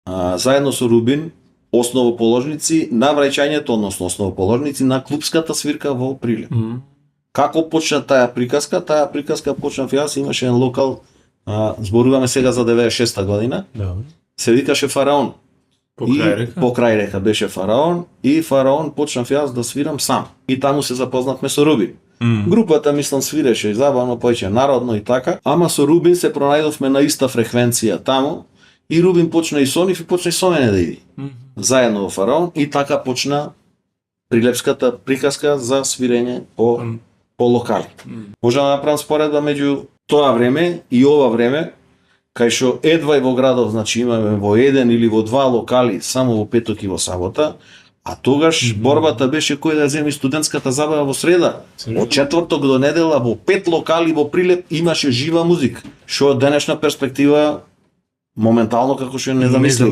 заедно со Рубин, основоположници на враќањето, односно основоположници на клупската свирка во Прилеп. Како почна таа приказка? Таа приказка почна во јас, имаше еден локал, зборуваме сега за 96-та година, се викаше Фараон. Покрај река беше Фараон и Фараон почнав јас да свирам сам. И таму се запознавме со Рубин. Групата мислам свиреше и забавно, поиќе народно и така, ама со Рубин се пронајдовме на иста фреквенција таму и Рубин почна и со нив и почна и со мене да иди. Заедно во Фараон и така почна прилепската приказка за свирење по локали. Може да направам споредба меѓу тоа време и ова време, кај што едва и во градов, значи имаме во еден или во два локали само во петок и во сабота, а тогаш борбата беше кој да земи студентската забава во среда. Од четврток до недела во 5 локали во Прилеп имаше жива музика, што од денешна перспектива моментално како што не замислим.